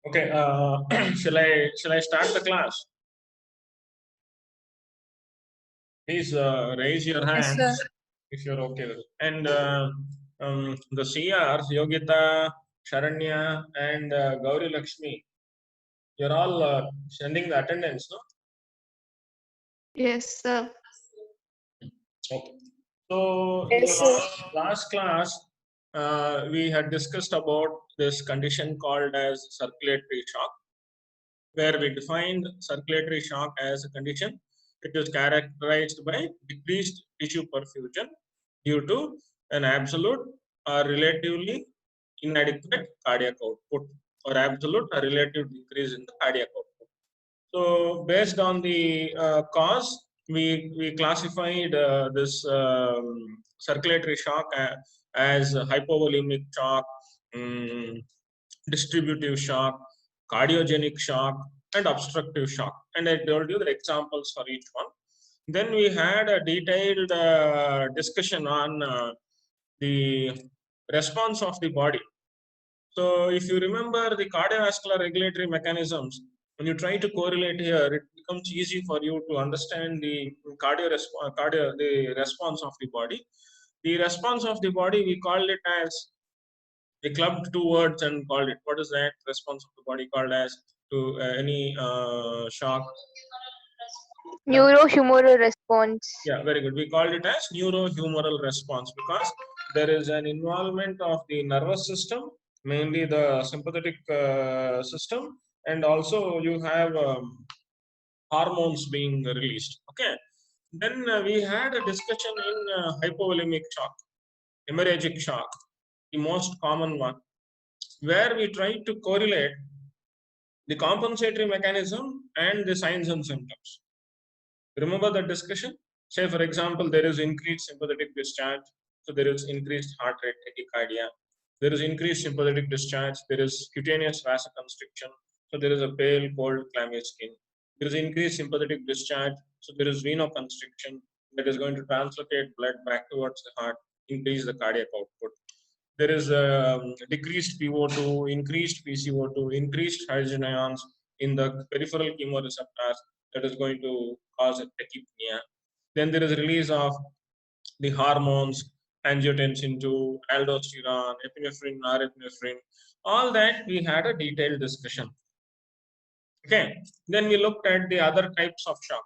Okay, shall I start the class? Please raise your Yes, hand sir. if you're okay with it. And the CRs, Yogita, Sharanya, and Gauri Lakshmi, you're all sending the attendance, no? Yes, sir. Okay. So in the Yes, sir. last class, we had discussed about this condition called as circulatory shock, where we defined circulatory shock as a condition. It is characterized by decreased tissue perfusion due to an absolute or relatively inadequate cardiac output, or absolute or relative decrease in the cardiac output. So based on the cause, we classified this circulatory shock as hypovolemic shock, um, distributive shock, cardiogenic shock, and obstructive shock. And I told you the examples for each one. Then we had a detailed discussion on the response of the body. So if you remember the cardiovascular regulatory mechanisms, when you try to correlate here, it becomes easy for you to understand the the response of the body. The response of the body, we called it as, we clubbed two words and called it. What is that response of the body called as to any shock? Neurohumoral response. Yeah, very good. We called it as neurohumoral response because there is an involvement of the nervous system, mainly the sympathetic system, and also you have hormones being released. Okay. Then we had a discussion in hypovolemic shock, hemorrhagic shock, the most common one, where we try to correlate the compensatory mechanism and the signs and symptoms. Remember the discussion? Say, for example, there is increased sympathetic discharge, so there is increased heart rate tachycardia. There is increased sympathetic discharge, there is cutaneous vasoconstriction, so there is a pale, cold, clammy skin. There is increased sympathetic discharge, so there is venoconstriction that is going to translocate blood back towards the heart, increase the cardiac output. There is decreased PO2, increased PCO2, increased hydrogen ions in the peripheral chemoreceptors that is going to cause a tachypnea. Then there is release of the hormones, angiotensin 2, aldosterone, epinephrine, norepinephrine. All that we had a detailed discussion. Okay. Then we looked at the other types of shock.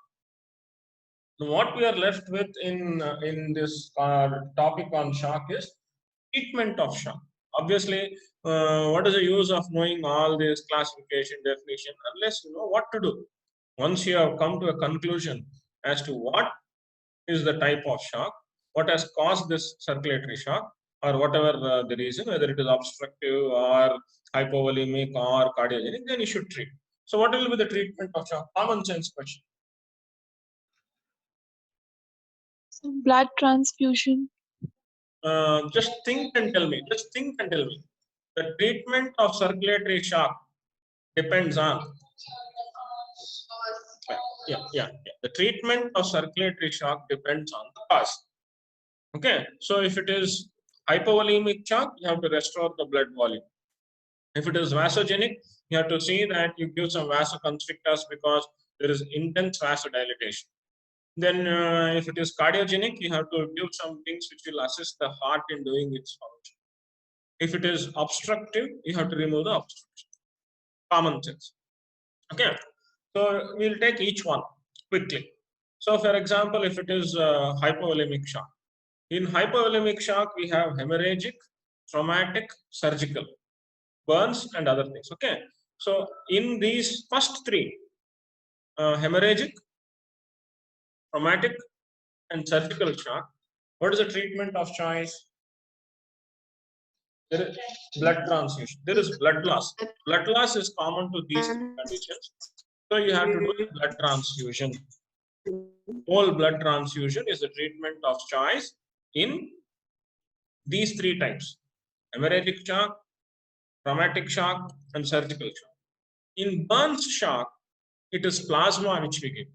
What we are left with in this topic on shock is treatment of shock. Obviously, what is the use of knowing all this classification definition unless you know what to do? Once you have come to a conclusion as to what is the type of shock, what has caused this circulatory shock, or whatever the reason, whether it is obstructive or hypovolemic or cardiogenic, then you should treat. So, what will be the treatment of shock? Common sense question. Some blood transfusion. Just think and tell me. Just think and tell me. The treatment of circulatory shock depends on. Yeah. The treatment of circulatory shock depends on the cause. Okay. So if it is hypovolemic shock, you have to restore the blood volume. If it is vasogenic, you have to see that you give some vasoconstrictors because there is intense vasodilation. Then if it is cardiogenic, you have to give some things which will assist the heart in doing its function. If it is obstructive, you have to remove the obstruction. Common sense. Okay. So we'll take each one quickly. So for example, if it is hypovolemic shock. In hypovolemic shock, we have hemorrhagic, traumatic, surgical, burns, and other things. Okay. So in these first three, hemorrhagic, traumatic, and surgical shock, what is the treatment of choice? There is blood transfusion. There is blood loss. Blood loss is common to these conditions. So you have to do blood transfusion. Whole blood transfusion is the treatment of choice in these three types: hemorrhagic shock, traumatic shock, and surgical shock. In burns shock, it is plasma which we give.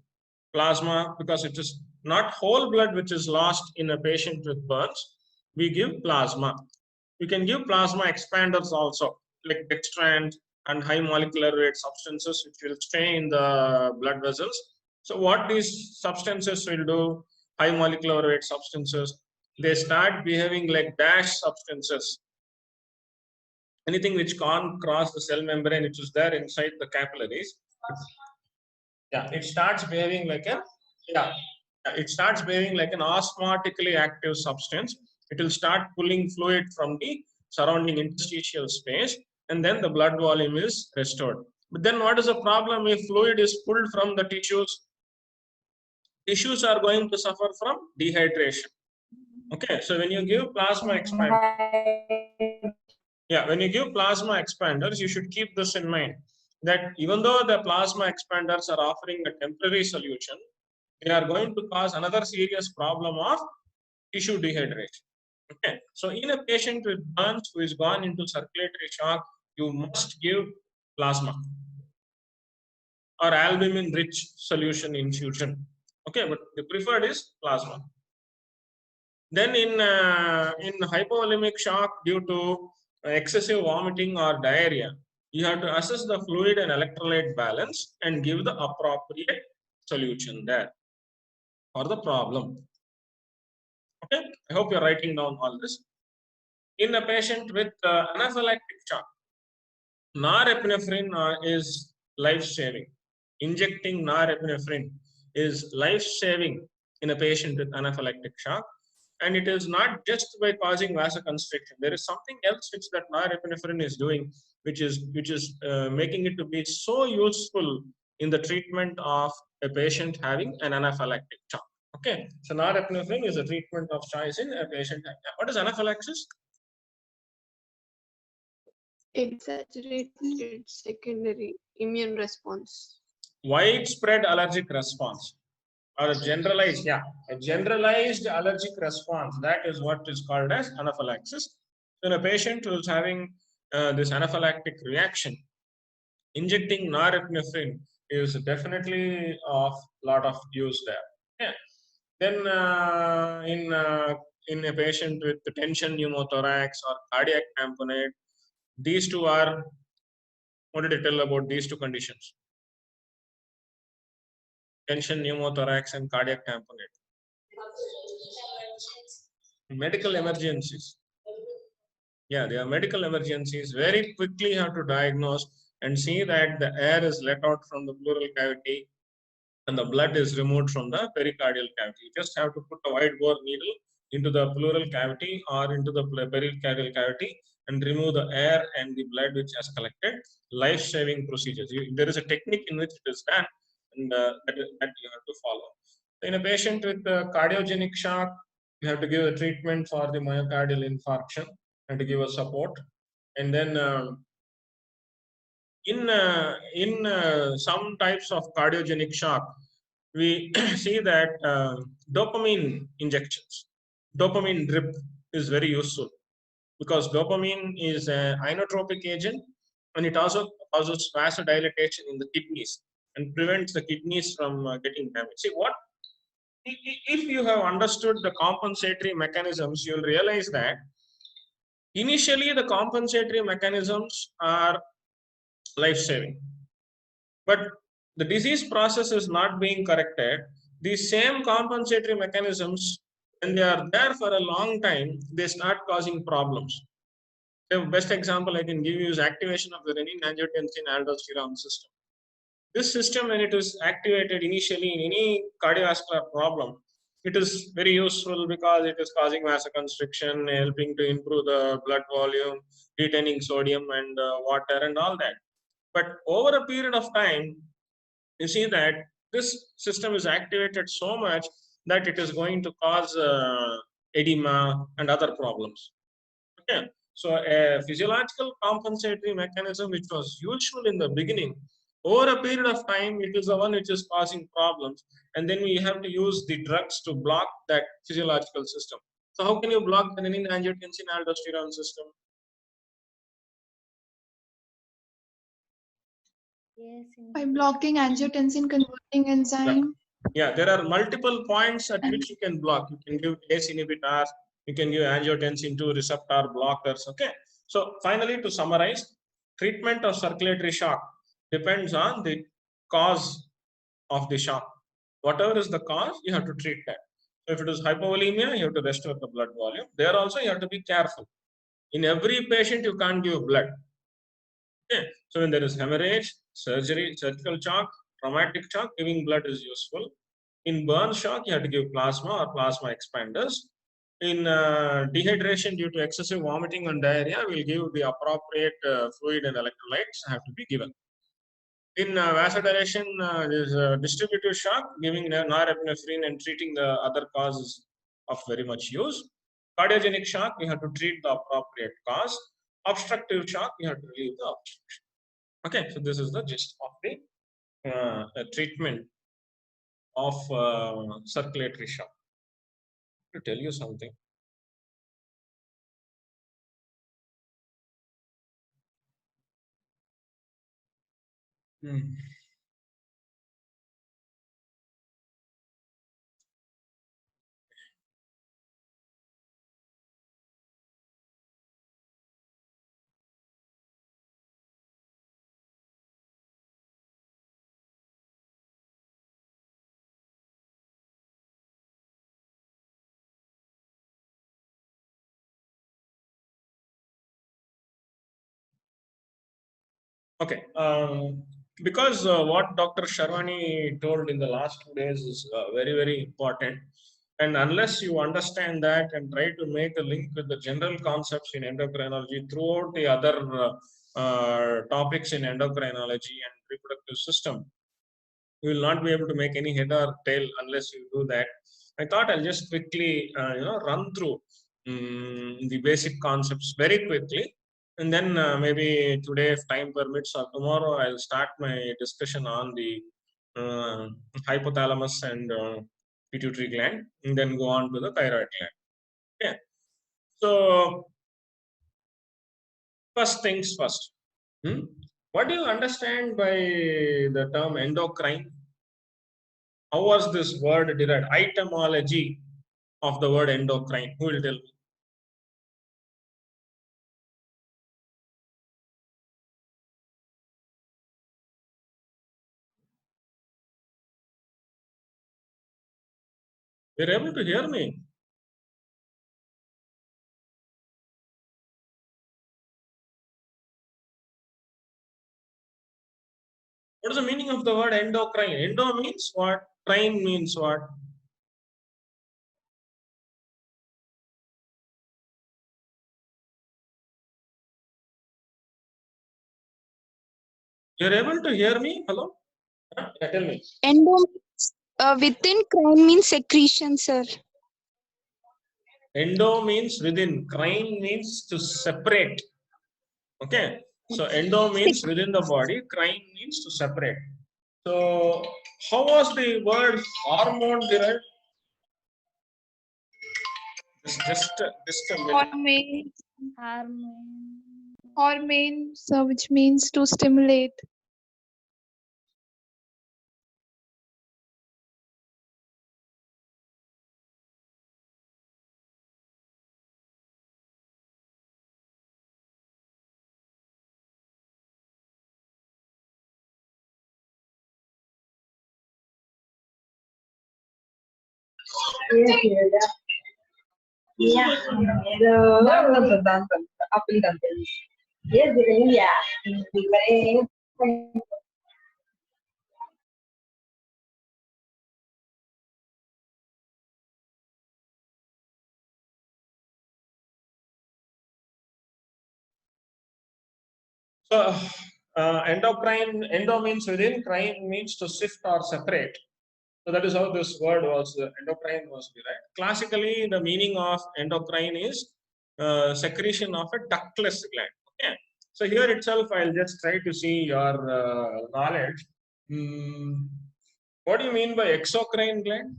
Plasma, because it is not whole blood which is lost in a patient with burns, we give plasma. You can give plasma expanders also, like dextrans, and high molecular weight substances which will stay in the blood vessels. So what these substances will do, high molecular weight substances, they start behaving like dash substances. Anything which can't cross the cell membrane, which is there inside the capillaries, yeah, it starts behaving like a, yeah, it starts behaving like an osmotically active substance. It will start pulling fluid from the surrounding interstitial space, and then the blood volume is restored. But then what is the problem if fluid is pulled from the tissues? Tissues are going to suffer from dehydration. Okay, so when you give plasma expander, yeah, when you give plasma expanders, you should keep this in mind that even though the plasma expanders are offering a temporary solution, they are going to cause another serious problem of tissue dehydration. Okay, so in a patient with burns who is gone into circulatory shock, you must give plasma or albumin-rich solution infusion. Okay, but the preferred is plasma. Then in hypovolemic shock due to excessive vomiting or diarrhea, you have to assess the fluid and electrolyte balance and give the appropriate solution there for the problem. Okay, I hope you're writing down all this. In a patient with anaphylactic shock, norepinephrine is life-saving. Injecting norepinephrine is life-saving in a patient with anaphylactic shock. And it is not just by causing vasoconstriction. There is something else which that norepinephrine is doing, which is making it to be so useful in the treatment of a patient having an anaphylactic shock. Okay, so norepinephrine is a treatment of choice in a patient. What is anaphylaxis? Exaggerated secondary immune response. Widespread allergic response or a generalized, yeah, a generalized allergic response. That is what is called as anaphylaxis. So in a patient who is having this anaphylactic reaction, injecting norepinephrine is definitely of lot of use there. Yeah. Then in a patient with tension pneumothorax or cardiac tamponade, these two are, what did I tell about these two conditions? Tension pneumothorax and cardiac tamponade. Medical emergencies. Yeah, they are medical emergencies. Very quickly you have to diagnose and see that the air is let out from the pleural cavity and the blood is removed from the pericardial cavity. You just have to put a wide bore needle into the pleural cavity or into the pericardial cavity and remove the air and the blood which has collected. Life-saving procedures. There is a technique in which it is done, and that you have to follow. In a patient with cardiogenic shock, you have to give a treatment for the myocardial infarction and to give a support. And then in some types of cardiogenic shock, we see that dopamine injections, dopamine drip is very useful because dopamine is an inotropic agent and it also causes vasodilation in the kidneys and prevents the kidneys from getting damaged. See what? If you have understood the compensatory mechanisms, you'll realize that initially the compensatory mechanisms are life-saving, but the disease process is not being corrected. These same compensatory mechanisms, when they are there for a long time, they start causing problems. The best example I can give you is activation of the renin-angiotensin-aldosterone system. This system, when it is activated initially in any cardiovascular problem, it is very useful because it is causing vasoconstriction, helping to improve the blood volume, retaining sodium and water and all that. But over a period of time, you see that this system is activated so much that it is going to cause edema and other problems. Okay. So a physiological compensatory mechanism which was useful in the beginning, over a period of time, it is the one which is causing problems. And then we have to use the drugs to block that physiological system. So how can you block the renin-angiotensin-aldosterone system? By blocking angiotensin converting enzyme. Yeah, there are multiple points at which you can block. You can give ACE inhibitors, you can give angiotensin 2 receptor blockers. Okay. So finally, to summarize, treatment of circulatory shock depends on the cause of the shock. Whatever is the cause, you have to treat that. So if it is hypovolemia, you have to restore the blood volume. There also you have to be careful. In every patient, you can't give blood. Okay. So when there is hemorrhage, surgery, surgical shock, traumatic shock, giving blood is useful. In burn shock, you have to give plasma or plasma expanders. In dehydration due to excessive vomiting and diarrhea, we'll give the appropriate fluid and electrolytes have to be given. In vasodilation, there's distributive shock, giving norepinephrine and treating the other causes of very much use. Cardiogenic shock, you have to treat the appropriate cause. Obstructive shock, you have to relieve the obstruction. Okay, so this is the gist of the treatment of circulatory shock. To tell you something. Okay, because what Dr. Sharwani told in the last 2 days is very, very important. And unless you understand that and try to make a link with the general concepts in endocrinology throughout the other topics in endocrinology and reproductive system, you will not be able to make any head or tail unless you do that. I thought I'll just quickly, run through the basic concepts very quickly. And then maybe today, if time permits, or tomorrow, I'll start my discussion on the hypothalamus and pituitary gland, and then go on to the thyroid gland. Okay. So, first things first. What do you understand by the term endocrine? How was this word derived? Etymology of the word endocrine. Who will tell me? You're able to hear me? What is the meaning of the word endocrine? Endo means what? Crine means what? You're able to hear me? Hello? Yeah, tell me. Endo within crine means secretion, sir. Endo means within. Crine means to separate. Okay. So endo means within the body. Crine means to separate. So how was the word hormone derived? Just a minute. Hormone, so which means to stimulate. So endocrine, endo means within, crine means to sift or separate. So that is how this word was, endocrine was derived. Classically, the meaning of endocrine is secretion of a ductless gland. Okay. So here itself, I'll just try to see your knowledge. What do you mean by exocrine gland?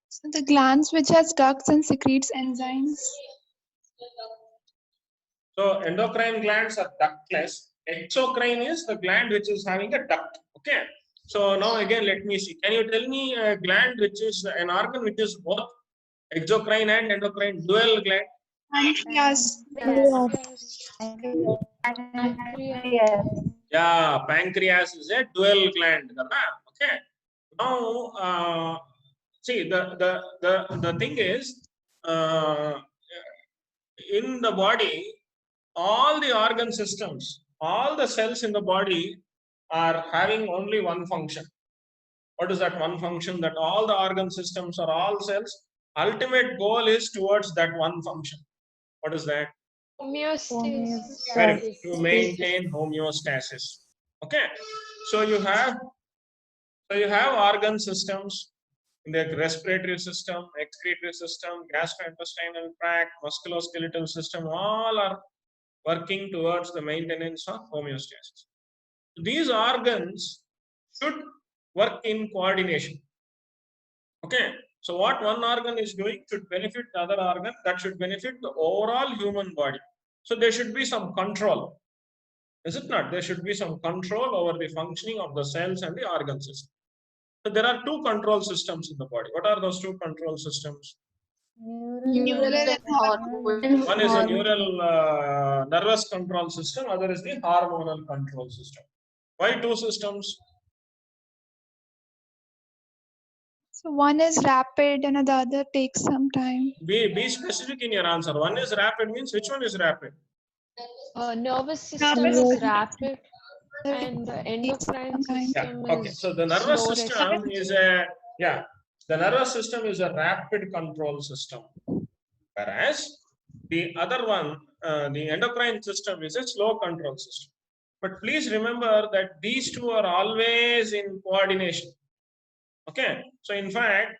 So the glands which has ducts and secretes enzymes. So endocrine glands are ductless. Exocrine is the gland which is having a duct. Okay. So now again, let me see. Can you tell me a gland which is an organ which is both Exocrine and endocrine dual gland. Pancreas. Yeah, pancreas is a dual gland. Okay. Now, see the thing is, in the body, all the organ systems, all the cells in the body are having only one function. What is that one function? That all the organ systems or all cells, ultimate goal is towards that one function. What is that? Homeostasis. Correct. To maintain homeostasis. Okay. So you have organ systems in the respiratory system, excretory system, gastrointestinal tract, musculoskeletal system, all are working towards the maintenance of homeostasis. These organs should work in coordination. Okay. So what one organ is doing should benefit the other organ, that should benefit the overall human body. So there should be some control. Is it not? There should be some control over the functioning of the cells and the organ system. So there are two control systems in the body. What are those two control systems? Neural and hormonal. One is a neural nervous control system, other is the hormonal control system. Why two systems? So one is rapid and the other takes some time. Be specific in your answer. One is rapid means which one is rapid? Nervous system Nervous is system. rapid and the endocrine Sometime. Yeah. system Okay. is So the nervous slow system response. is the nervous system is a rapid control system, whereas the other one, the endocrine system, is a slow control system. But please remember that these two are always in coordination. Okay. So in fact,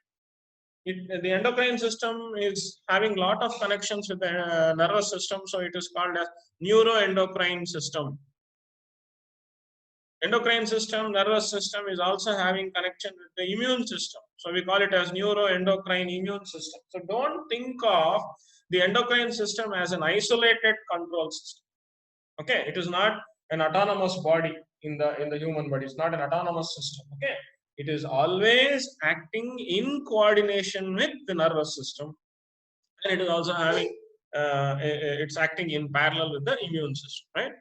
the endocrine system is having lot of connections with the nervous system, so it is called as neuroendocrine system. Endocrine system, nervous system is also having connection with the immune system, so we call it as neuroendocrine immune system. So don't think of the endocrine system as an isolated control system. Okay, it is not an autonomous body in the human body. It's not an autonomous system. Okay, it is always acting in coordination with the nervous system, and it is also having it's acting in parallel with the immune system, right?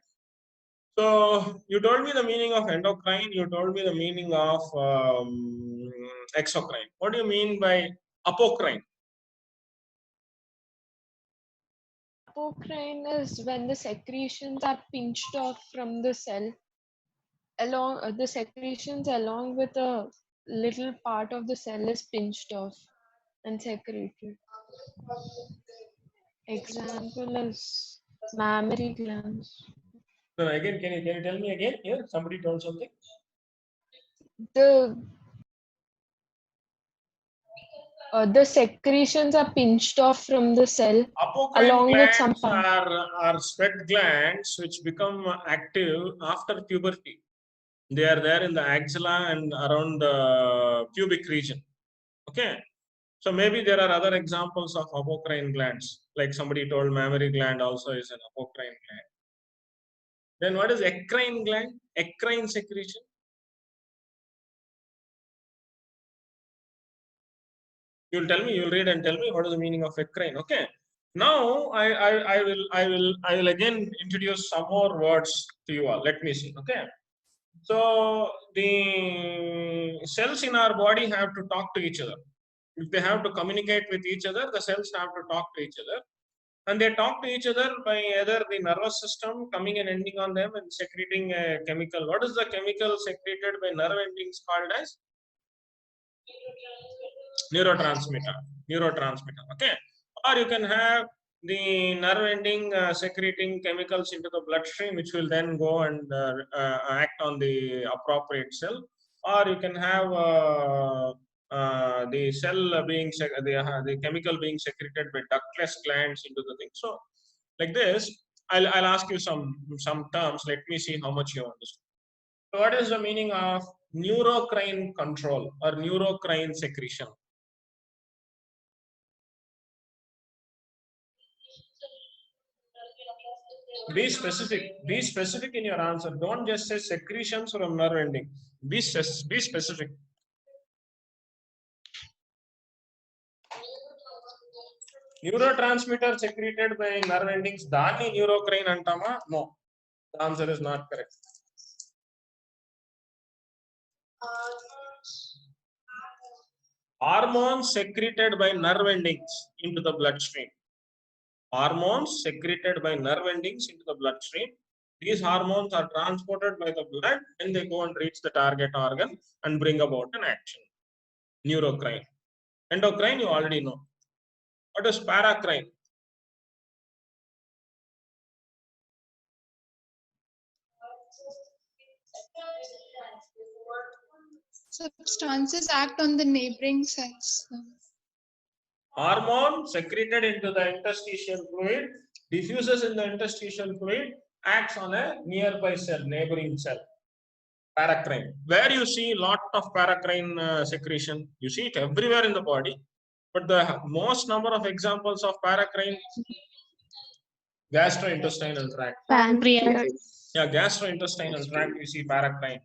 So you told me the meaning of endocrine, you told me the meaning of exocrine. What do you mean by apocrine? Apocrine is when the secretions are pinched off from the cell. Along the secretions along with a little part of the cell is pinched off and secreted. Example is mammary glands. No, again, can you tell me again? Here, somebody told something. The secretions are pinched off from the cell Apocrine along with some glands part. are sweat glands which become active after puberty. They are there in the axilla and around the pubic region. Okay. So maybe there are other examples of apocrine glands, like somebody told mammary gland also is an apocrine gland. Then what is eccrine gland? Eccrine secretion. You'll tell me, you'll read and tell me what is the meaning of eccrine. Okay. Now I will again introduce some more words to you all. Let me see. Okay. So the cells in our body have to talk to each other. If they have to communicate with each other, the cells have to talk to each other. And they talk to each other by either the nervous system coming and ending on them and secreting a chemical. What is the chemical secreted by nerve endings called as? Neurotransmitter. Okay. Or you can have the nerve ending secreting chemicals into the bloodstream, which will then go and act on the appropriate cell. Or you can have the cell being the chemical being secreted by ductless glands into the thing. So like this, I'll ask you some terms. Let me see how much you understand. So what is the meaning of neurocrine control or neurocrine secretion? Be specific in your answer. Don't just say secretions from nerve ending. Be specific. neurotransmitter secreted by nerve endings, dani neurocrine antama? No. The answer is not correct. Hormones secreted by nerve endings into the bloodstream. Hormones secreted by nerve endings into the bloodstream. These hormones are transported by the blood and they go and reach the target organ and bring about an action. Neurocrine. Endocrine, you already know. What is paracrine? Substances act on the neighboring cells. Hormone secreted into the interstitial fluid, diffuses in the interstitial fluid, acts on a nearby cell, neighboring cell. Paracrine. Where you see lot of paracrine secretion, you see it everywhere in the body, but the most number of examples of paracrine, gastrointestinal tract. Pancreas. Yeah, gastrointestinal tract, you see paracrine,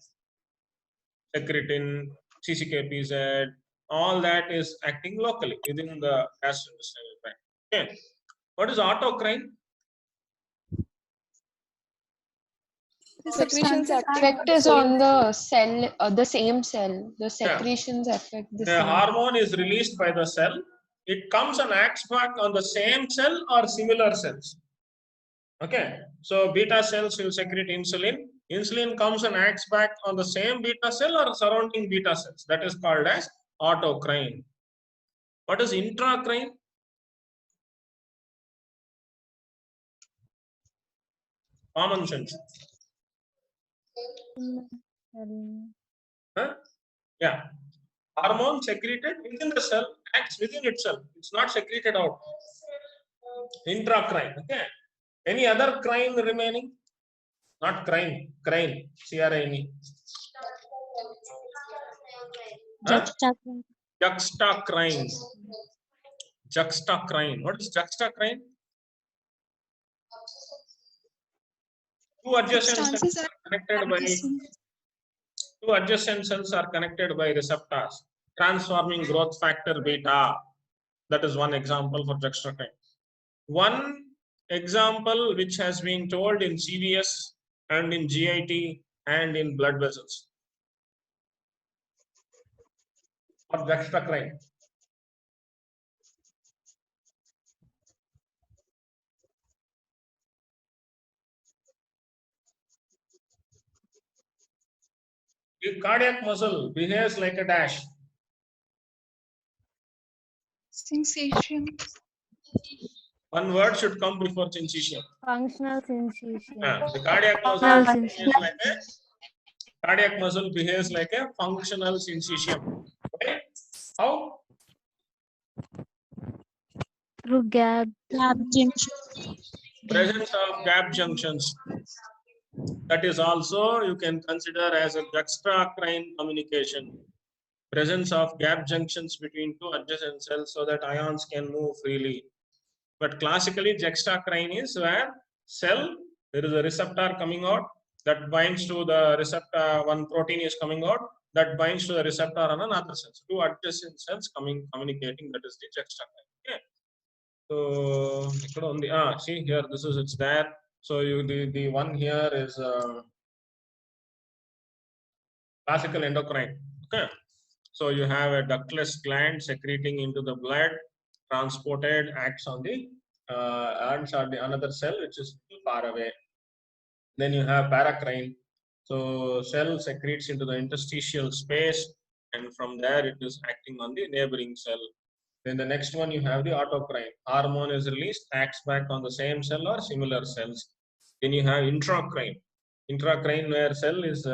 secretin, CCK-PZ, all that is acting locally within the gastrointestinal tract. Okay. What is autocrine? The Secretions substances act effect is on the cell, the same cell. The secretions affect the The same. hormone is released by the cell. It comes and acts back on the same cell or similar cells. Okay. So beta cells will secrete insulin. Insulin comes and acts back on the same beta cell or surrounding beta cells. That is called as autocrine. What is intracrine? Common sense. Huh? Yeah. Hormone secreted within the cell acts within itself. It's not secreted out. Intracrine. Okay. Any other crine remaining? Not crine. Crine. C-R-I-N-E. Huh? Juxtacrine. Juxtacrine. What is juxtacrine? Two adjacent cells are connected by receptors, transforming growth factor beta. That is one example for juxtacrine. One example which has been told in CVS and in GIT and in blood vessels. Or juxtacrine. The cardiac muscle behaves like a dash. Syncytium. One word should come before syncytium. Functional syncytium. The cardiac muscle behaves like a cardiac muscle behaves like a functional syncytium. Okay? How? Through gap junction. Presence of gap junctions. That is also you can consider as a juxtacrine communication. Presence of gap junctions between two adjacent cells so that ions can move freely. But classically, juxtacrine is where cell, there is a receptor coming out that binds to the receptor, one protein is coming out that binds to the receptor on another cell. So two adjacent cells communicating, that is the juxtacrine. Okay. So, see here, this is, it's there. So the one here is classical endocrine. Okay. So you have a ductless gland secreting into the blood, transported, acts on the ants or the another cell which is far away. Then you have paracrine. So cell secretes into the interstitial space, and from there it is acting on the neighboring cell. Then the next one you have the autocrine. Hormone is released, acts back on the same cell or similar cells. Then you have intracrine. Intracrine, where cell is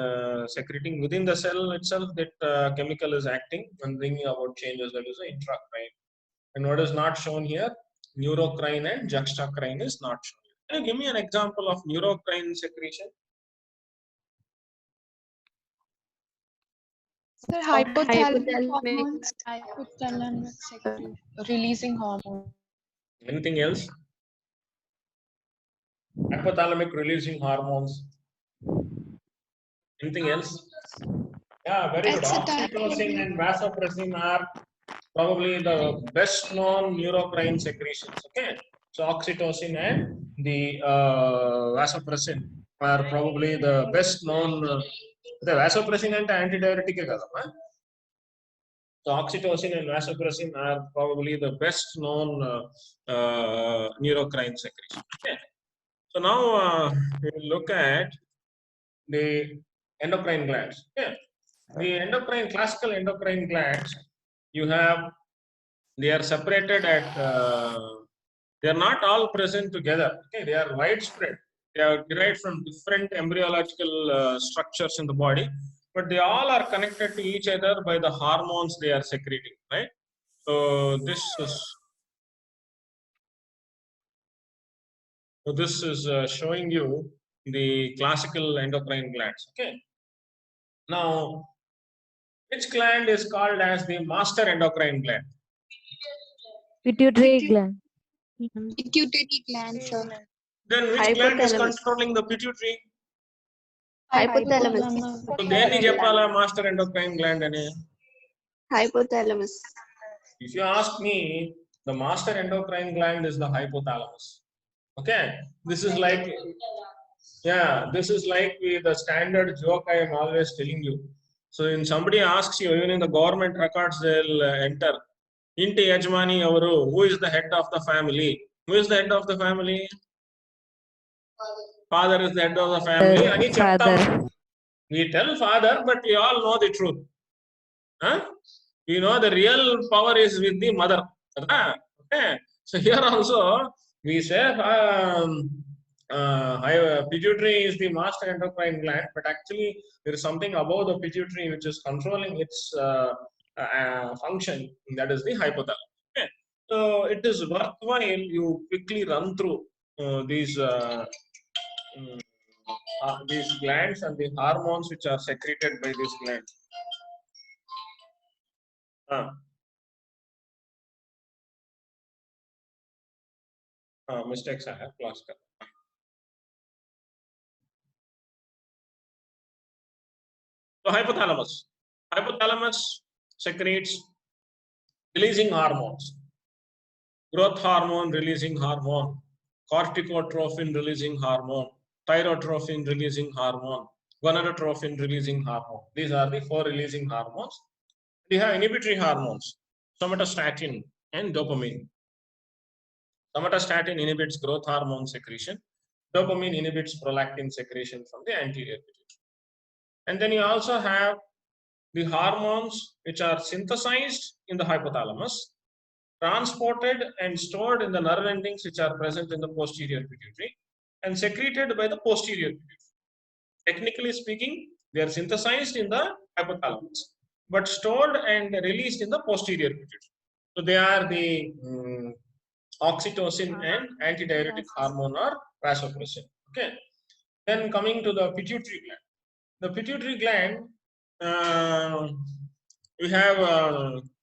secreting within the cell itself, that chemical is acting and bringing about changes. That is the intracrine. And what is not shown here, neurocrine and juxtacrine is not shown. Can you give me an example of neurocrine secretion? Sir, hypothalamic Hypothalamic secretion, releasing hormone. Anything else? Hypothalamic releasing hormones. Anything else? Yeah, very good. Oxytocin and vasopressin are probably the best known neurocrine secretions. Okay, so oxytocin and the vasopressin are probably the best known. The vasopressin and antidiuretic. So oxytocin and vasopressin are probably the best known neurocrine secretion. Okay. So now we will look at the endocrine glands. Okay. The endocrine, classical endocrine glands, you have, they are separated at, they are not all present together. Okay. They are widespread. They are derived from different embryological structures in the body, but they all are connected to each other by the hormones they are secreting, right? So this is showing you the classical endocrine glands. Okay. Now, which gland is called as the master endocrine gland? Pituitary gland. Pituitary gland, sir. Then which gland is Hypothalamus. controlling the pituitary? Hypothalamus. So దేన్ని చెప్పాలా master endocrine gland అని? Hypothalamus. If you ask me, the master endocrine gland is the hypothalamus. Okay, this is like, yeah, this is like the standard joke I am always telling you. So when somebody asks you, even in the government records, they'll enter Inti Yajmani Avaru, who is the head of the family? Who is the head of the family? Father is the head of the family. Ani cheptam. Father. We tell father, but we all know the truth. Huh? We know the real power is with the mother. Okay. So here also we say pituitary is the master endocrine gland, but actually there is something above the pituitary which is controlling its function. That is the hypothalamus. Okay. So it is worthwhile you quickly run through these glands and the hormones which are secreted by these glands. Mistakes I have class. So hypothalamus. Hypothalamus secretes releasing hormones. Growth hormone releasing hormone, corticotrophin releasing hormone, thyrotrophin releasing hormone, gonadotrophin releasing hormone. These are the 4 releasing hormones. We have inhibitory hormones, somatostatin and dopamine. Somatostatin inhibits growth hormone secretion. Dopamine inhibits prolactin secretion from the anterior pituitary. And then you also have the hormones which are synthesized in the hypothalamus, transported and stored in the nerve endings which are present in the posterior pituitary, and secreted by the posterior pituitary. Technically speaking, they are synthesized in the hypothalamus, but stored and released in the posterior pituitary. So they are the oxytocin and antidiuretic hormone or vasopressin. Okay. Then coming to the pituitary gland. The pituitary gland, we have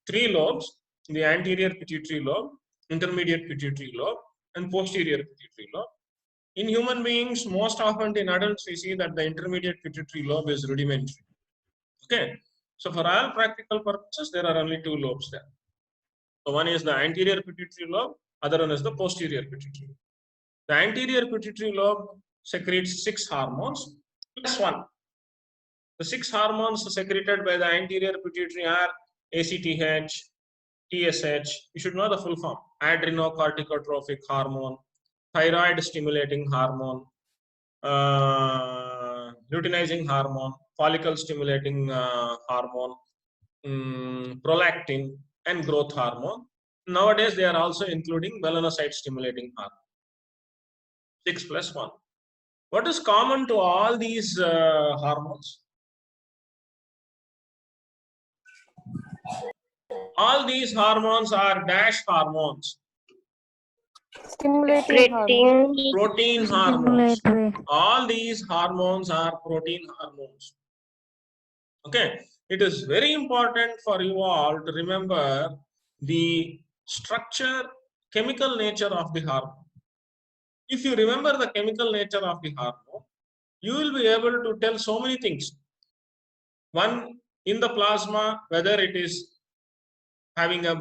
3 lobes: the anterior pituitary lobe, intermediate pituitary lobe, and posterior pituitary lobe. In human beings, most often in adults, we see that the intermediate pituitary lobe is rudimentary. Okay. So for all practical purposes, there are only 2 lobes there. So one is the anterior pituitary lobe, other one is the posterior pituitary lobe. The anterior pituitary lobe secretes 6 hormones plus 1. The 6 hormones secreted by the anterior pituitary are ACTH, TSH, you should know the full form: adrenocorticotropic hormone, thyroid stimulating hormone, luteinizing hormone, follicle stimulating hormone, prolactin, and growth hormone. Nowadays, they are also including melanocyte stimulating hormone. 6 plus 1. What is common to all these hormones? All these hormones are dash hormones. Stimulating hormone. Protein hormones. Stimulatory. All these hormones are protein hormones. Okay. It is very important for you all to remember the structure, chemical nature of the hormone. If you remember the chemical nature of the hormone, you will be able to tell so many things. One, in the plasma, whether it is having a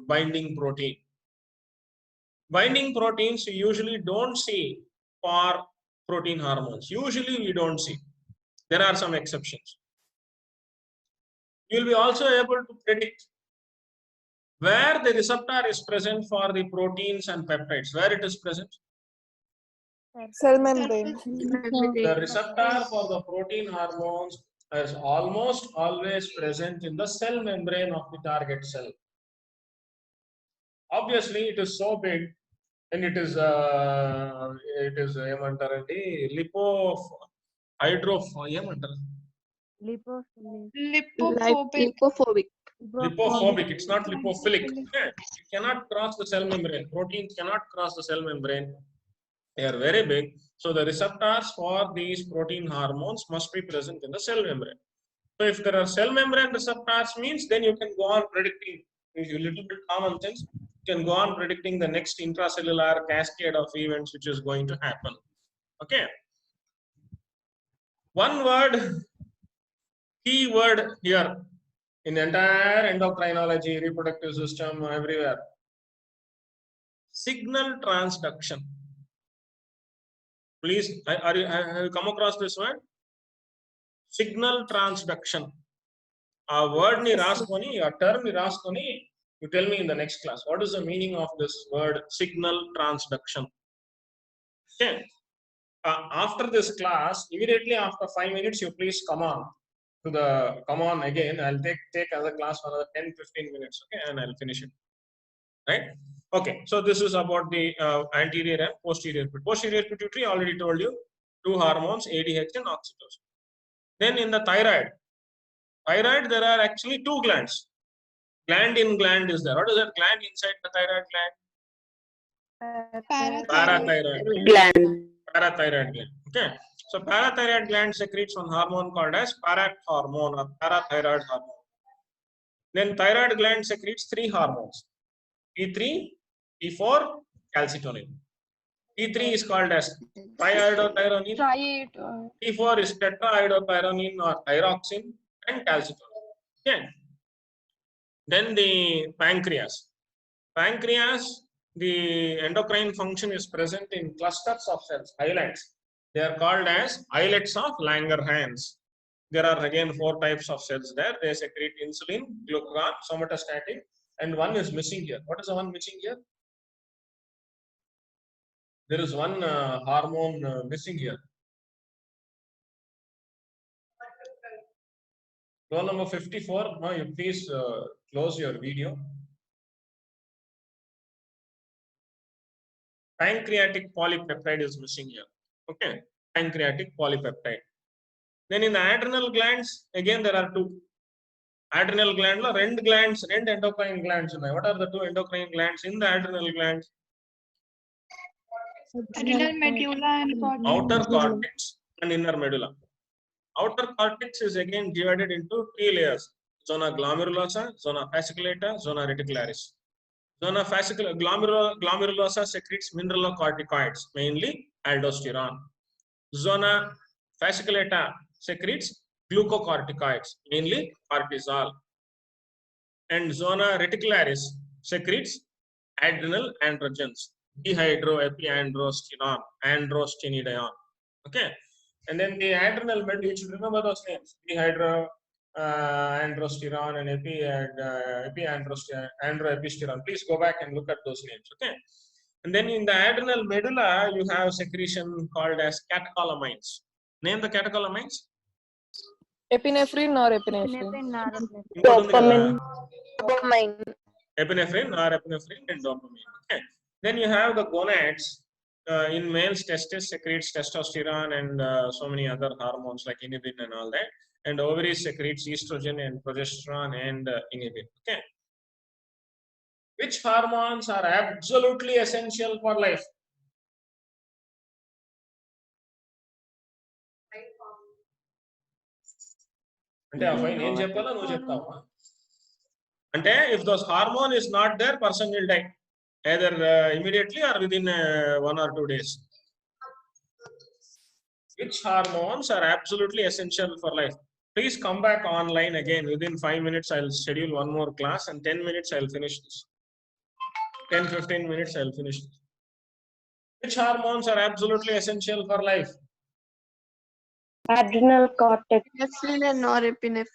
binding protein. Binding proteins you usually don't see for protein hormones. Usually we don't see. There are some exceptions. You will be also able to predict where the receptor is present for the proteins and peptides. Where it is present? Cell membrane. The receptor for the protein hormones is almost always present in the cell membrane of the target cell. Obviously, it is so big, and it is ఏమంటారండి ఏమంటారు Lipophobic. lipophobic. It's not lipophilic. Okay. It cannot cross the cell membrane. Proteins cannot cross the cell membrane. They are very big. So the receptors for these protein hormones must be present in the cell membrane. So if there are cell membrane receptors means, then you can go on predicting, a little bit common sense, you can go on predicting the next intracellular cascade of events which is going to happen. Okay. One word, key word here in the entire endocrinology, reproductive system, everywhere. Signal transduction. Please, have you come across this word? Signal transduction. A word ni raskoni, a term ni raskoni, you tell me in the next class. What is the meaning of this word signal transduction? Okay. After this class, immediately after 5 minutes, you please come on again. I'll take other class for another 10-15 minutes. Okay, and I'll finish it. Right? Okay. So this is about the anterior and posterior. Posterior pituitary, already told you, 2 hormones, ADH and oxytocin. Then in the thyroid, there are actually 2 glands. Gland in gland is there. What is that gland inside the thyroid gland? Parathyroid gland. Parathyroid gland. Okay. So parathyroid gland secretes one hormone called as parathormone or parathyroid hormone. Then thyroid gland secretes 3 hormones: T3, T4, calcitonin. T3 is called as triiodothyronine. T4 is tetraiodothyronine or thyroxine, and calcitonin. Okay. Then the pancreas. The endocrine function is present in clusters of cells, islets. They are called as islets of Langerhans. There are again 4 types of cells there. They secrete insulin, glucagon, somatostatin, and one is missing here. What is the one missing here? There is one hormone missing here. Roll number 54. Now you please close your video. Pancreatic polypeptide is missing here. Okay, pancreatic polypeptide. Then in the adrenal glands, again there are 2. Adrenal gland lo rend endocrine glands unnai. What are the 2 endocrine glands in the adrenal glands? Adrenal medulla and cortex. Outer cortex and inner medulla. Outer cortex is again divided into 3 layers: zona glomerulosa, zona fasciculata, zona reticularis. Zona glomerulosa secretes mineralocorticoids, mainly aldosterone. Zona fasciculata secretes glucocorticoids, mainly cortisol. And zona reticularis secretes adrenal androgens, dehydroepiandrosterone, androstenedione. Okay. And then the adrenal medulla, you should remember those names: dehydroandrosterone and androepisterone. Please go back and look at those names. Okay. And then in the adrenal medulla, you have secretion called as catecholamines. Name the catecholamines. Epinephrine or epinephrine? Dopamine. Dopamine. Epinephrine, norepinephrine, and dopamine. Okay. Then you have the gonads. In males, testis secretes testosterone and so many other hormones like inhibin and all that. And ovaries secretes estrogen and progesterone and inhibin. Okay. Which hormones are absolutely essential for life? అంటే ఆ fine ఏం చెప్పాలో నువ్వు చెప్తావా? అంటే if those hormone is not there, person will die either immediately or within 1 or 2 days. Which hormones are absolutely essential for life? Please come back online again. Within 5 minutes, I'll schedule one more class, and 10 minutes, I'll finish this. 10-15 minutes, I'll finish this. Which hormones are absolutely essential for life? Adrenal cortex. Epinephrine and norepinephrine.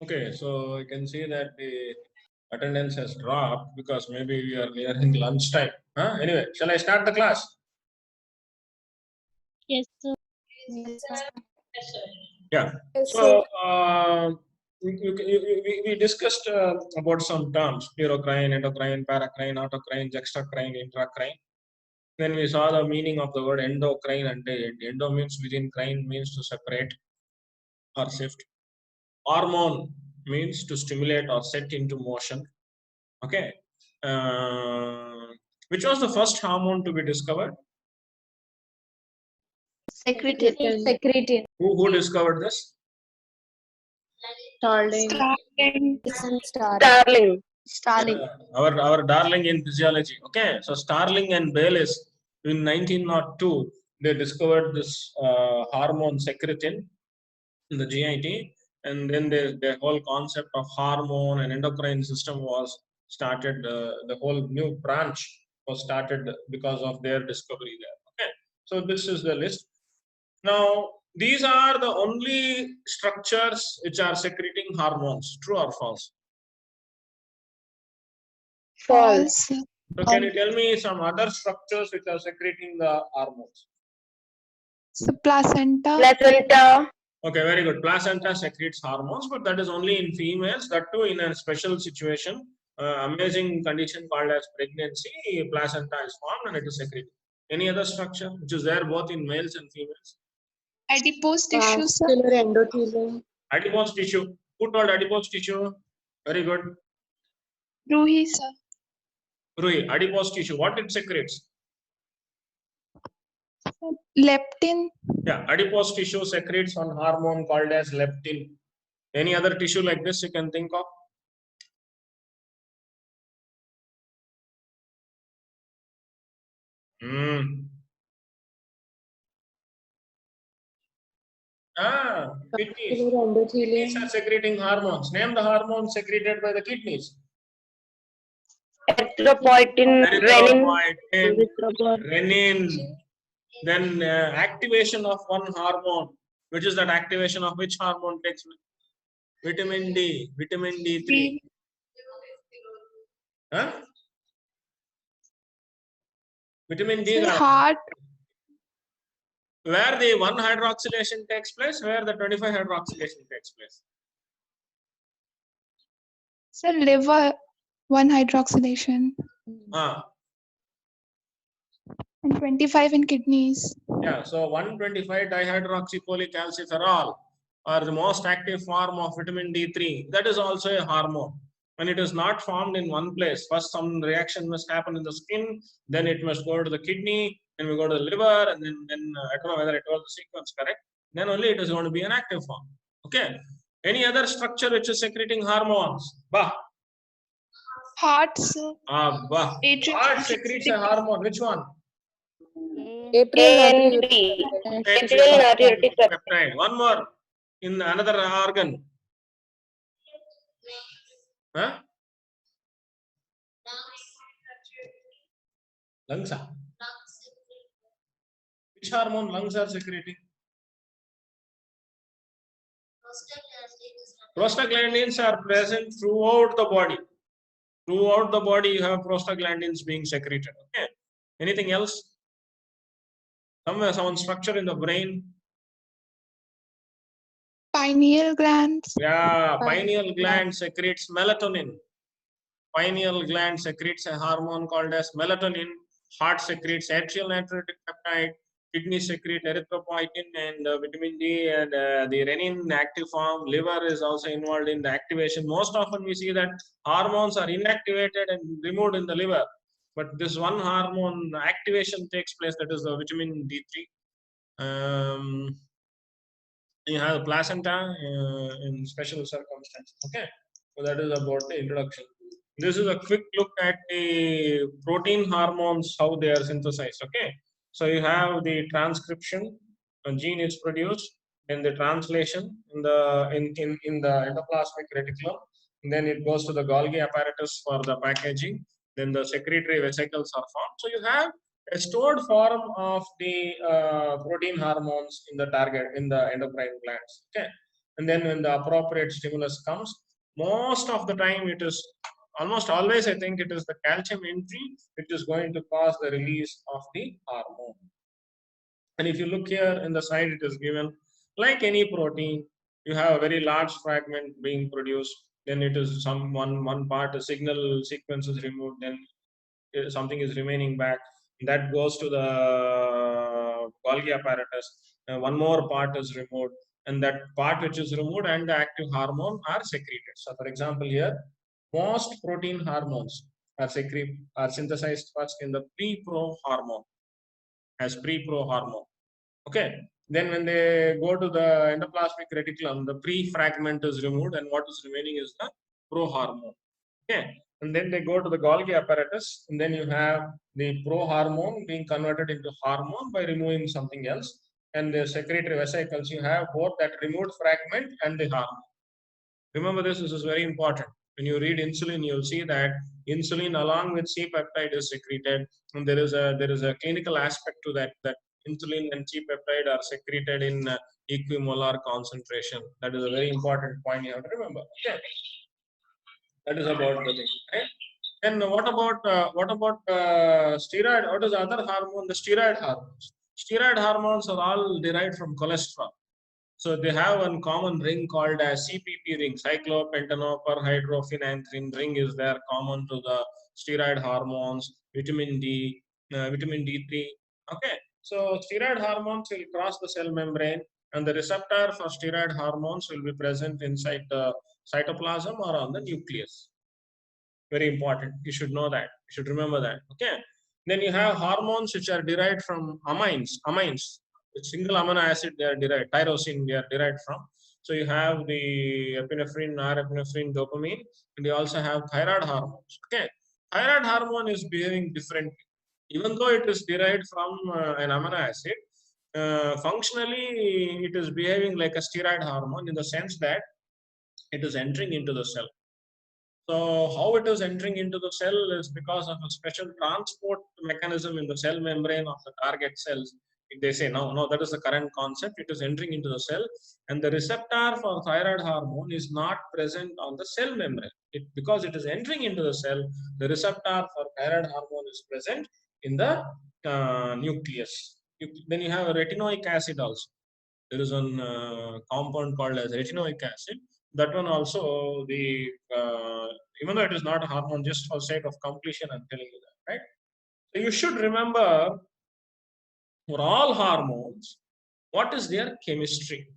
Okay, so you can see that the attendance has dropped because maybe we are nearing lunchtime. Huh? Anyway, shall I start the class? Yes, sir. Yeah. Yes, So we discussed about some terms: neurocrine, endocrine, paracrine, autocrine, juxtacrine, intracrine. Then we saw the meaning of the word endocrine, and endo means within, crine means to separate or shift. Hormone means to stimulate or set into motion. Okay. Which was the first hormone to be discovered? Secretin. Who discovered this? Starling. Darling. Starling. Our darling in physiology. Okay, so Starling and Bayliss in 1902 they discovered this hormone secretin in the GIT, and then the whole concept of hormone and endocrine system was started. The whole new branch was started because of their discovery there. Okay, so this is the list. Now these are the only structures which are secreting hormones. True or false? False. So can you tell me some other structures which are secreting the hormones? So placenta. Placenta. Okay, very good. Placenta secretes hormones, but that is only in females. That too in a special situation, amazing condition called as pregnancy. Placenta is formed and it is secreted. Any other structure which is there both in males and females? Adipose tissue, sir. Vascular endothelium. Adipose tissue. Who told adipose tissue? Very good. Ruhi, sir. Rui, adipose tissue. What it secretes? Leptin. Yeah, adipose tissue secretes one hormone called as leptin. Any other tissue like this you can think of? Kidneys. Kidneys are secreting hormones. Name the hormones secreted by the kidneys. Erythropoietin, renin. Renin. Then activation of one hormone. Which is that activation of which hormone takes place? Vitamin D. Vitamin D3. Huh? Vitamin D. Sir, heart. Where the 1 hydroxylation takes place, where the 25 hydroxylation takes place. Sir, liver. 1 hydroxylation. And 25 in kidneys. Yeah, so 125 dihydroxycholecalciferol are the most active form of vitamin D3. That is also a hormone. When it is not formed in one place, first some reaction must happen in the skin, then it must go to the kidney, then we go to the liver, and then I don't know whether it was the sequence correct. Then only it is going to be an active form. Okay. Any other structure which is secreting hormones? Bah. Heart, sir. Bah. Heart secretes a hormone. Which one? Atrial natriuretic Peptide. One more. In another organ. Huh? Lungs. Which hormone lungs are secreting? Prostaglandins are present throughout the body. Throughout the body, you have prostaglandins being secreted. Okay. Anything else? Somewhere, some structure in the brain. Pineal glands. Yeah, pineal gland secretes melatonin. Pineal gland secretes a hormone called as melatonin. Heart secretes atrial natriuretic peptide. kidney secrete erythropoietin and vitamin D, and the renin active form. Liver is also involved in the activation. Most often we see that hormones are inactivated and removed in the liver, but this one hormone activation takes place, that is the vitamin D3. You have placenta in special circumstances. Okay, so that is about the introduction. This is a quick look at the protein hormones, how they are synthesized. Okay, so you have the transcription, a gene is produced, then the translation in the in the endoplasmic reticulum, and then it goes to the Golgi apparatus for the packaging. Then the secretory vesicles are formed. So you have a stored form of the protein hormones in the target, in the endocrine glands. Okay, and then when the appropriate stimulus comes, most of the time it is, almost always, I think it is the calcium entry which is going to cause the release of the hormone. And if you look here in the side, it is given like any protein, you have a very large fragment being produced. Then it is some one part, a signal sequence is removed. Then something is remaining back. That goes to the Golgi apparatus. One more part is removed, and that part which is removed and the active hormone are secreted. So, for example, here most protein hormones are synthesized first in the pre-pro hormone as pre-pro hormone. Okay. Then when they go to the endoplasmic reticulum, the pre-fragment is removed, and what is remaining is the pro hormone. Okay. And then they go to the Golgi apparatus, and then you have the pro hormone being converted into hormone by removing something else. And the secretory vesicles, you have both that removed fragment and the hormone. Remember this is very important. When you read insulin, you'll see that insulin along with C-peptide is secreted, and there is a clinical aspect to that, that insulin and C-peptide are secreted in equimolar concentration. That is a very important point you have to remember. Okay. That is about the thing, right? And what about steroid? What is the other hormone? The steroid hormones. Steroid hormones are all derived from cholesterol. So they have one common ring called as CPP ring, cyclopentanoperhydrophenanthrene ring is there, common to the steroid hormones, vitamin D, vitamin D3. Okay, so steroid hormones will cross the cell membrane, and the receptor for steroid hormones will be present inside the cytoplasm or on the nucleus. Very important. You should know that. You should remember that. Okay. Then you have hormones which are derived from amines. Single amino acid they are derived. Tyrosine they are derived from. So you have the epinephrine, norepinephrine, dopamine, and you also have thyroid hormones. Okay. Thyroid hormone is behaving different. Even though it is derived from an amino acid, functionally it is behaving like a steroid hormone in the sense that it is entering into the cell. So how it is entering into the cell is because of a special transport mechanism in the cell membrane of the target cells. If they say no, that is the current concept. It is entering into the cell, and the receptor for thyroid hormone is not present on the cell membrane. Because it is entering into the cell, the receptor for thyroid hormone is present in the nucleus. Then you have a retinoic acid also. There is one compound called as retinoic acid. That one also, the even though it is not a hormone, just for sake of completion, I'm telling you that, right? So you should remember, for all hormones, what is their chemistry,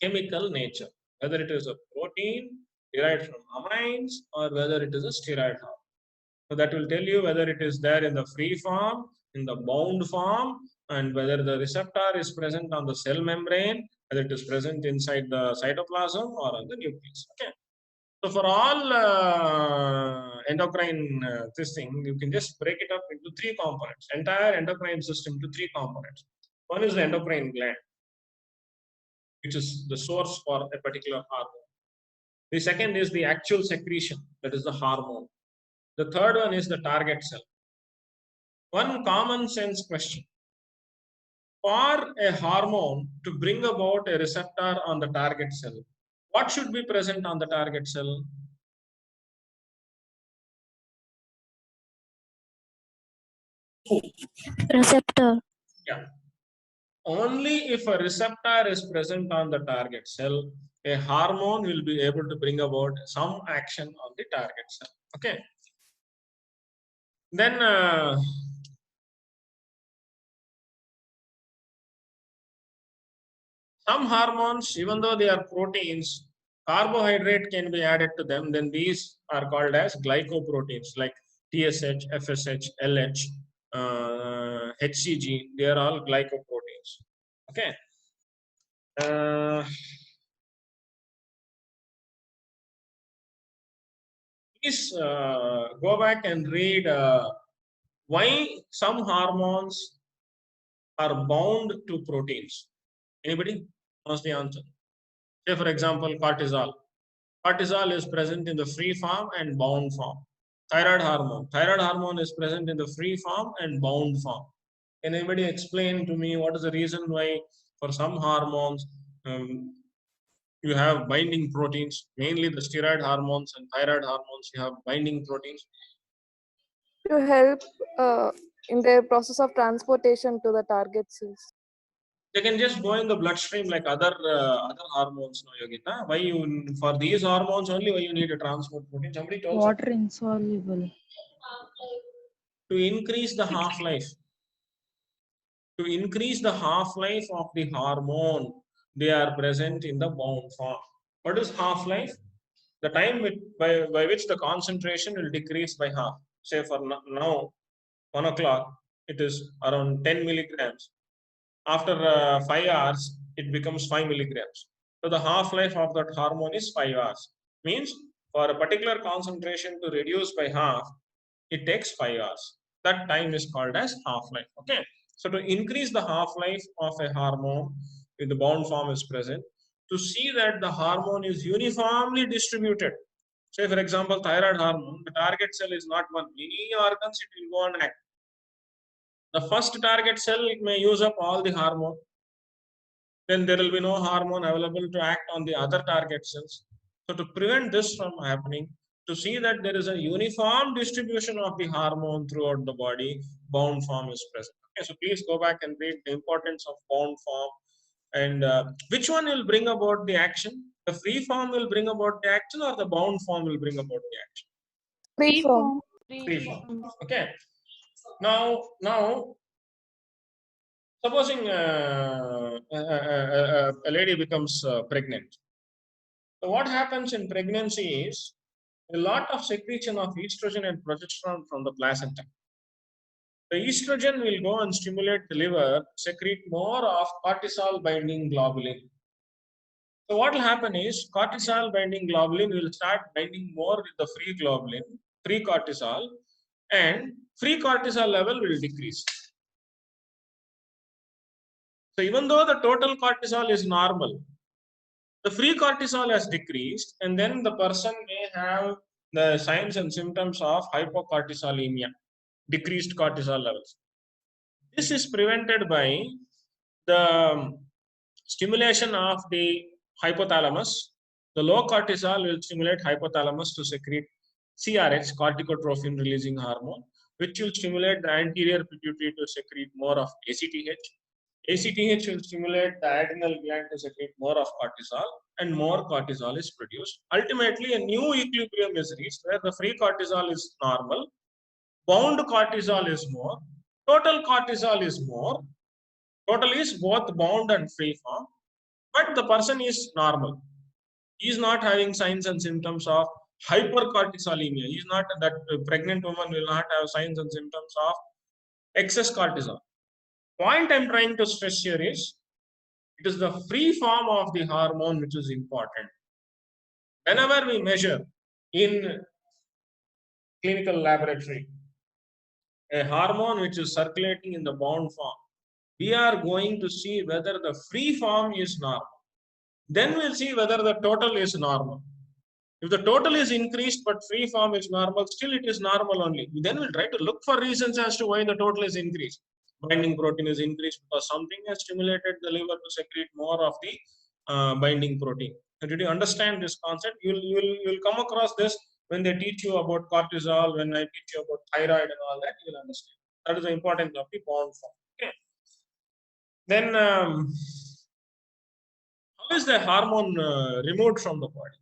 chemical nature, whether it is a protein derived from amines or whether it is a steroid hormone. So that will tell you whether it is there in the free form, in the bound form, and whether the receptor is present on the cell membrane, whether it is present inside the cytoplasm or on the nucleus. Okay. So for all endocrine this thing, you can just break it up into three components. Entire endocrine system into three components. One is the endocrine gland, which is the source for a particular hormone. The second is the actual secretion, that is the hormone. The third one is the target cell. One common sense question. For a hormone to bring about a receptor on the target cell, what should be present on the target cell? Receptor. Yeah. Only if a receptor is present on the target cell, a hormone will be able to bring about some action on the target cell. Okay. Then Some hormones, even though they are proteins, carbohydrate can be added to them. Then these are called as glycoproteins like TSH, FSH, LH, HCG. They are all glycoproteins. Okay. Please go back and read why some hormones are bound to proteins. Anybody knows the answer? Say, for example, cortisol. Cortisol is present in the free form and bound form. Thyroid hormone. Thyroid hormone is present in the free form and bound form. Can anybody explain to me what is the reason why for some hormones you have binding proteins, mainly the steroid hormones and thyroid hormones, you have binding proteins? To help in their process of transportation to the target cells. They can just go in the bloodstream like other hormones, no, Yogita? Why you, for these hormones only, why you need a transport protein? Somebody told Water insoluble. to increase the half-life. To increase the half-life of the hormone, they are present in the bound form. What is half-life? The time by which the concentration will decrease by half. Say for now, 1 o'clock, it is around 10 milligrams. After 5 hours, it becomes 5 milligrams. So the half-life of that hormone is 5 hours. Means for a particular concentration to reduce by half, it takes 5 hours. That time is called as half-life. Okay. So to increase the half-life of a hormone, if the bound form is present, to see that the hormone is uniformly distributed. Say for example, thyroid hormone, the target cell is not one. Many organs it will go and act. The first target cell may use up all the hormone. Then there will be no hormone available to act on the other target cells. So to prevent this from happening, to see that there is a uniform distribution of the hormone throughout the body, bound form is present. Okay, so please go back and read the importance of bound form and which one will bring about the action. The free form will bring about the action, or the bound form will bring about the action? Free form. Free form. Okay. Now, supposing a lady becomes pregnant. So what happens in pregnancy is a lot of secretion of estrogen and progesterone from the placenta. The estrogen will go and stimulate the liver, secrete more of cortisol binding globulin. So what will happen is cortisol binding globulin will start binding more with the free globulin, free cortisol, and free cortisol level will decrease. So even though the total cortisol is normal, the free cortisol has decreased, and then the person may have the signs and symptoms of hypocortisolemia, decreased cortisol levels. This is prevented by the stimulation of the hypothalamus. The low cortisol will stimulate hypothalamus to secrete CRH, corticotrophin releasing hormone, which will stimulate the anterior pituitary to secrete more of ACTH. ACTH will stimulate the adrenal gland to secrete more of cortisol, and more cortisol is produced. Ultimately, a new equilibrium is reached where the free cortisol is normal, bound cortisol is more, total cortisol is more. Total is both bound and free form, but the person is normal. He is not having signs and symptoms of hypercortisolemia. He is not, that pregnant woman will not have signs and symptoms of excess cortisol. Point I'm trying to stress here is, it is the free form of the hormone which is important. Whenever we measure in clinical laboratory a hormone which is circulating in the bound form, we are going to see whether the free form is normal. Then we'll see whether the total is normal. If the total is increased but free form is normal, still it is normal only. Then we'll try to look for reasons as to why the total is increased. Binding protein is increased because something has stimulated the liver to secrete more of the binding protein. So did you understand this concept? You'll come across this when they teach you about cortisol, when I teach you about thyroid and all that, you will understand. That is the importance of the bound form. Okay. Then how is the hormone removed from the body?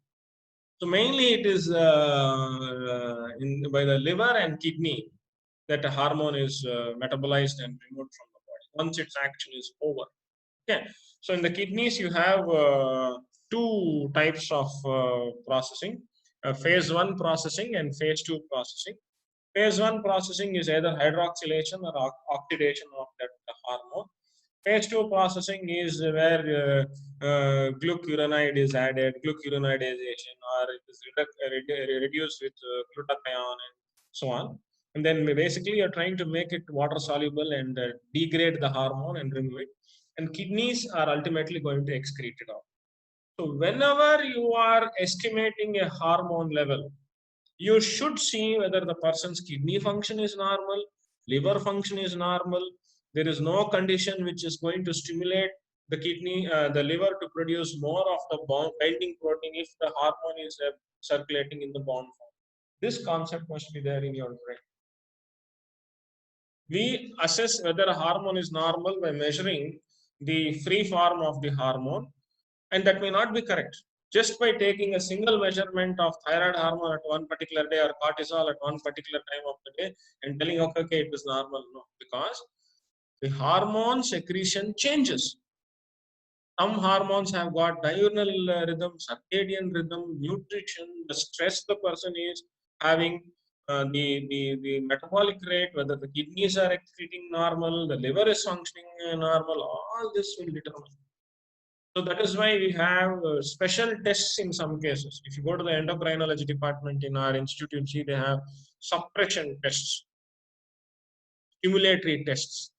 So mainly it is by the liver and kidney that a hormone is metabolized and removed from the body once its action is over. Okay, so in the kidneys you have two types of processing: phase 1 processing and phase 2 processing. Phase 1 processing is either hydroxylation or oxidation of that hormone. Phase 2 processing is where glucuronide is added, glucuronidization, or it is reduced with glutathione and so on. And then basically you're trying to make it water soluble and degrade the hormone and remove it. And kidneys are ultimately going to excrete it out. So whenever you are estimating a hormone level, you should see whether the person's kidney function is normal, liver function is normal. There is no condition which is going to stimulate the kidney, the liver to produce more of the binding protein if the hormone is circulating in the bond form. This concept must be there in your brain. We assess whether a hormone is normal by measuring the free form of the hormone, and that may not be correct. Just by taking a single measurement of thyroid hormone at one particular day or cortisol at one particular time of the day and telling, okay, it is normal. No, because the hormone secretion changes. Some hormones have got diurnal rhythm, circadian rhythm, nutrition, the stress the person is having, the metabolic rate, whether the kidneys are excreting normal, the liver is functioning normal, all this will determine. So that is why we have special tests in some cases. If you go to the endocrinology department in our institute, see they have suppression tests, stimulatory tests.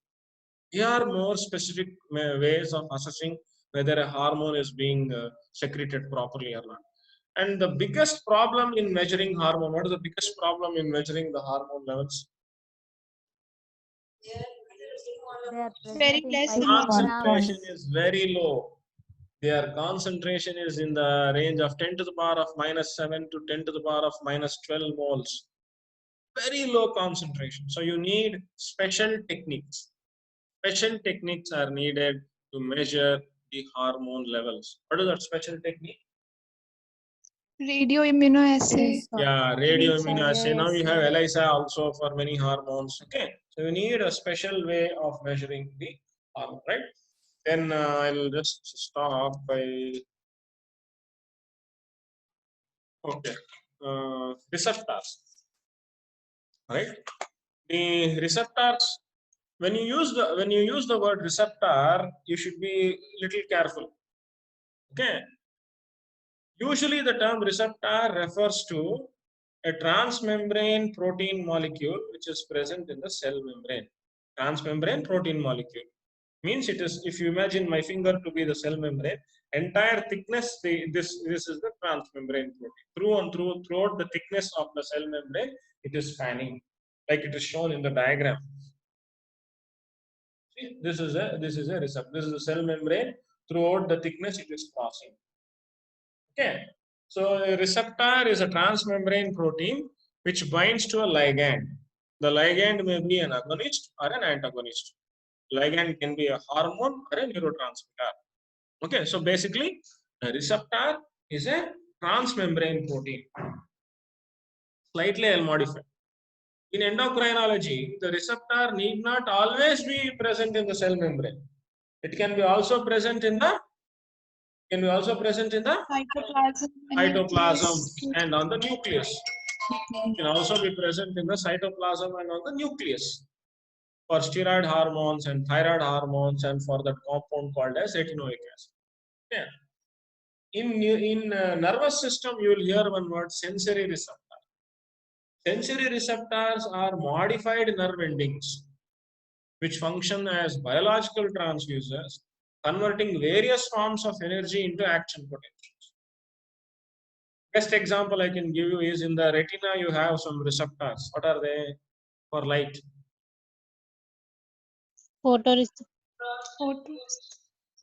They are more specific ways of assessing whether a hormone is being secreted properly or not. And the biggest problem in measuring hormone, what is the biggest problem in measuring the hormone levels? They are Very present in less 5 Concentration kilograms. is very low. Their concentration is in the range of 10 to the power of -7 to 10 to the power of -12 moles. Very low concentration. So you need special techniques. Special techniques are needed to measure the hormone levels. What is that special technique? Radio immunoassay. Yeah, radioimmunoassay. Now you have Yes. ELISA also for many hormones. Okay, so you need a special way of measuring the hormone, right? Then I'll just stop by. Okay, receptors. Right? The receptors. When you use the word receptor, you should be little careful. Okay. Usually, the term receptor refers to a transmembrane protein molecule which is present in the cell membrane. Transmembrane protein molecule means it is. If you imagine my finger to be the cell membrane, entire thickness. This is the transmembrane protein. Throughout the thickness of the cell membrane, it is spanning, like it is shown in the diagram. See, this is a receptor. This is a cell membrane. Throughout the thickness, it is crossing. Okay, so a receptor is a transmembrane protein which binds to a ligand. The ligand may be an agonist or an antagonist. Ligand can be a hormone or a neurotransmitter. Okay, so basically, a receptor is a transmembrane protein. Slightly I'll modify. In endocrinology, the receptor need not always be present in the cell membrane. It can be also present in the cytoplasm and on the nucleus. It can also be present in the cytoplasm and on the nucleus for steroid hormones and thyroid hormones and for that compound called as retinoic acid. Yeah. In nervous system, you will hear one word, sensory receptor. Sensory receptors are modified nerve endings which function as biological transducers, converting various forms of energy into action potentials. Best example I can give you is in the retina, you have some receptors. What are they? For light.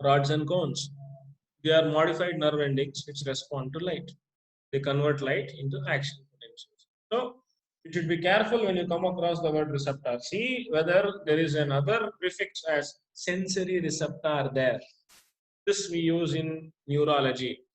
Rods and cones. They are modified nerve endings which respond to light. They convert light into action potentials. So you should be careful when you come across the word receptor. See whether there is another prefix as sensory receptor there. This we use in neurology.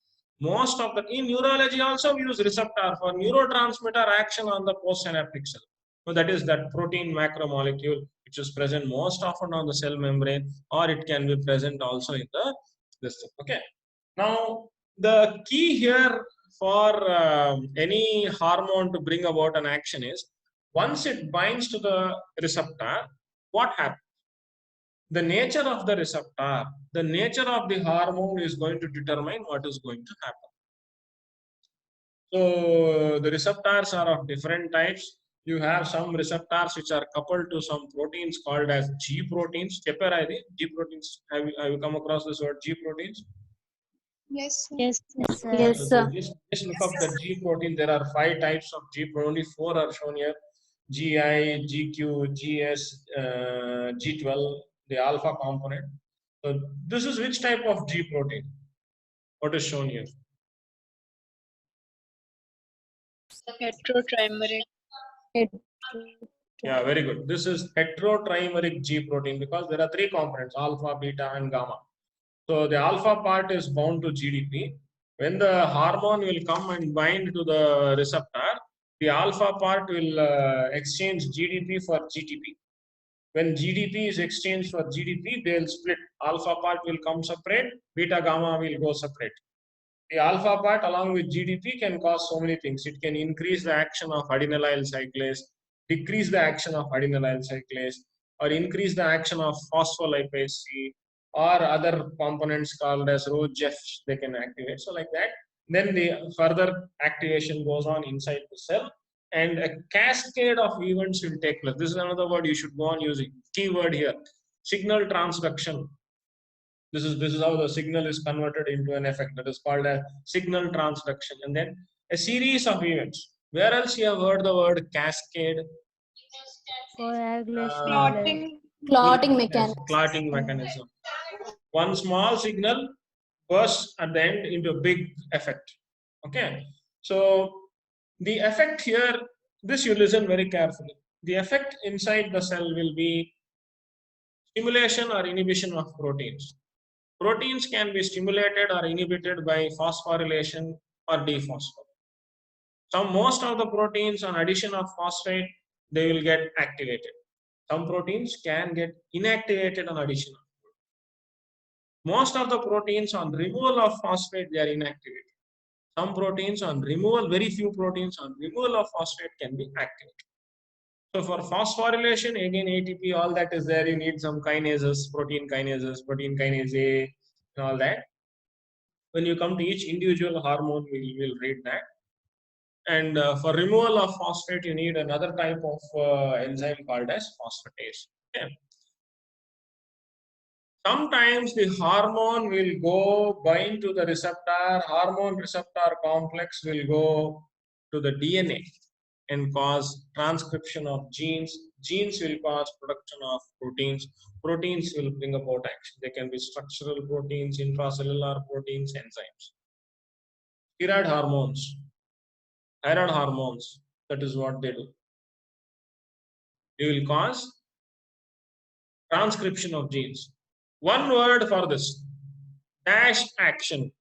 Most of the in neurology also we use receptor for neurotransmitter action on the postsynaptic cell. So that is that protein macromolecule which is present most often on the cell membrane, or it can be present also in the this thing. Okay. Now the key here for any hormone to bring about an action is once it binds to the receptor, what happens? The nature of the receptor, the nature of the hormone is going to determine what is going to happen. So the receptors are of different types. You have some receptors which are coupled to some proteins called as G proteins. G proteins. Have you come across this word G proteins? Yes, sir. Yes, sir. Yes, So sir. just look up the G protein. There are 5 types of G protein. Only 4 are shown here: GI, GQ, GS, G12, the alpha component. So this is which type of G protein? What is shown here? Heterotrimeric. Yeah, very good. This is heterotrimeric G protein because there are 3 components: alpha, beta, and gamma. So the alpha part is bound to GDP. When the hormone will come and bind to the receptor, the alpha part will exchange GDP for GTP. When GDP is exchanged for GDP, they will split. Alpha part will come separate, beta gamma will go separate. The alpha part along with GDP can cause so many things. It can increase the action of adenylyl cyclase, decrease the action of adenylyl cyclase, or increase the action of phospholipase C, or other components called as ROGEF they can activate. So like that, then the further activation goes on inside the cell, and a cascade of events will take place. This is another word you should go on using. Keyword here: signal transduction. This is how the signal is converted into an effect. That is called a signal transduction. And then a series of events. Where else you have heard the word cascade? Coagulation. Clotting Yes, mechanism. clotting mechanism. One small signal bursts at the end into a big effect. Okay. So the effect here, this you listen very carefully. The effect inside the cell will be stimulation or inhibition of proteins. Proteins can be stimulated or inhibited by phosphorylation or dephosphorylation. Most of the proteins on addition of phosphate, they will get activated. Some proteins can get inactivated on addition. Most of the proteins on removal of phosphate, they are inactivated. Some proteins on removal, very few proteins on removal of phosphate can be activated. So for phosphorylation, again ATP, all that is there. You need some kinases, protein kinase A, and all that. When you come to each individual hormone, we will read that. And for removal of phosphate, you need another type of enzyme called as phosphatase. Okay. Sometimes the hormone will go bind to the receptor, hormone receptor complex will go to the DNA and cause transcription of genes. Genes will cause production of proteins. Proteins will bring about action. They can be structural proteins, intracellular proteins, enzymes. Steroid hormones, thyroid hormones, that is what they do. They will cause transcription of genes. One word for this: dash action.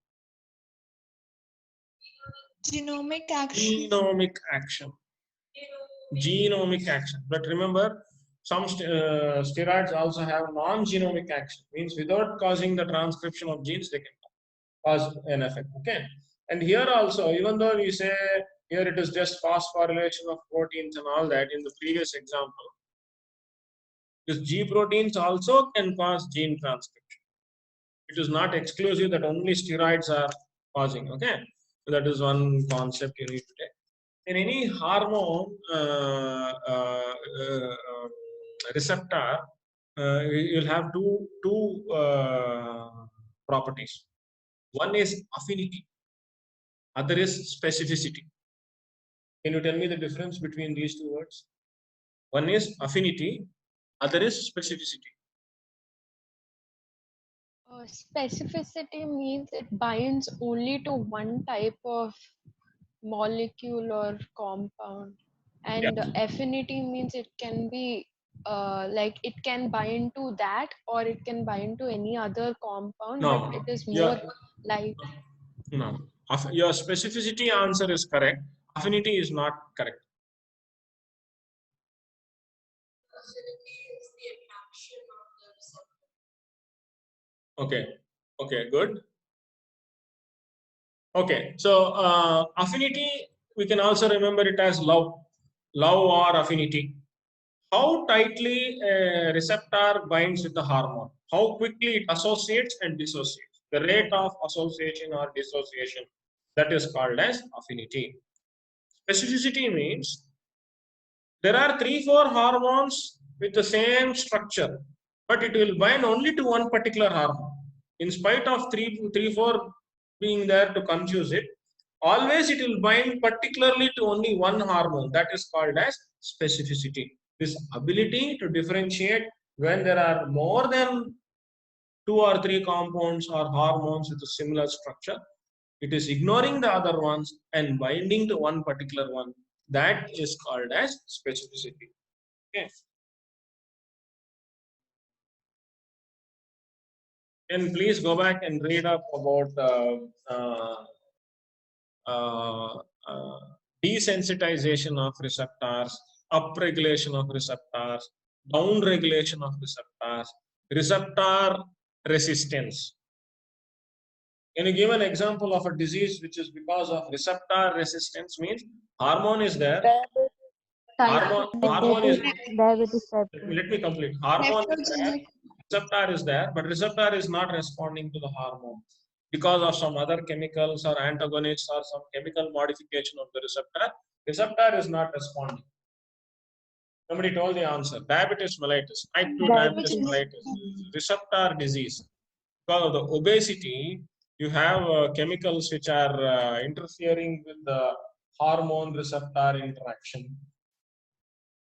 Genomic action. Genomic action. Genomic action. But remember, some steroids also have non-genomic action. Means without causing the transcription of genes, they can cause an effect. Okay. And here also, even though we say here it is just phosphorylation of proteins and all that in the previous example, this G proteins also can cause gene transcription. It is not exclusive that only steroids are causing. Okay. So that is one concept you need to take. In any hormone receptor, you'll have two properties. One is affinity, other is specificity. Can you tell me the difference between these two words? One is affinity, other is specificity. Specificity means it binds only to one type of molecule or compound, and affinity means it can be like it can bind to that or it can bind to any other compound, No, but it is more like no. Your specificity answer is correct. Affinity is not correct. Okay. Okay, good. Okay, so affinity, we can also remember it as love or affinity. How tightly a receptor binds with the hormone, how quickly it associates and dissociates. The rate of association or dissociation, that is called as affinity. Specificity means there are 3-4 hormones with the same structure, but it will bind only to one particular hormone. In spite of 3-4 being there to confuse it, always it will bind particularly to only one hormone. That is called as specificity. This ability to differentiate when there are more than 2 or 3 compounds or hormones with a similar structure, it is ignoring the other ones and binding to one particular one. That is called as specificity. Okay. And please go back and read up about desensitization of receptors, upregulation of receptors, downregulation of receptors, receptor resistance. Can you give an example of a disease which is because of receptor resistance? Means hormone is there. Hormone is. Diabetes type 2. Let me complete. Hormone is there. Nephrogenic. Receptor is there, but receptor is not responding to the hormone because of some other chemicals or antagonists or some chemical modification of the receptor. Receptor is not responding. Somebody told the answer. Diabetes mellitus, type 2 diabetes mellitus, receptor disease. Because of the obesity, you have chemicals which are interfering with the hormone receptor interaction,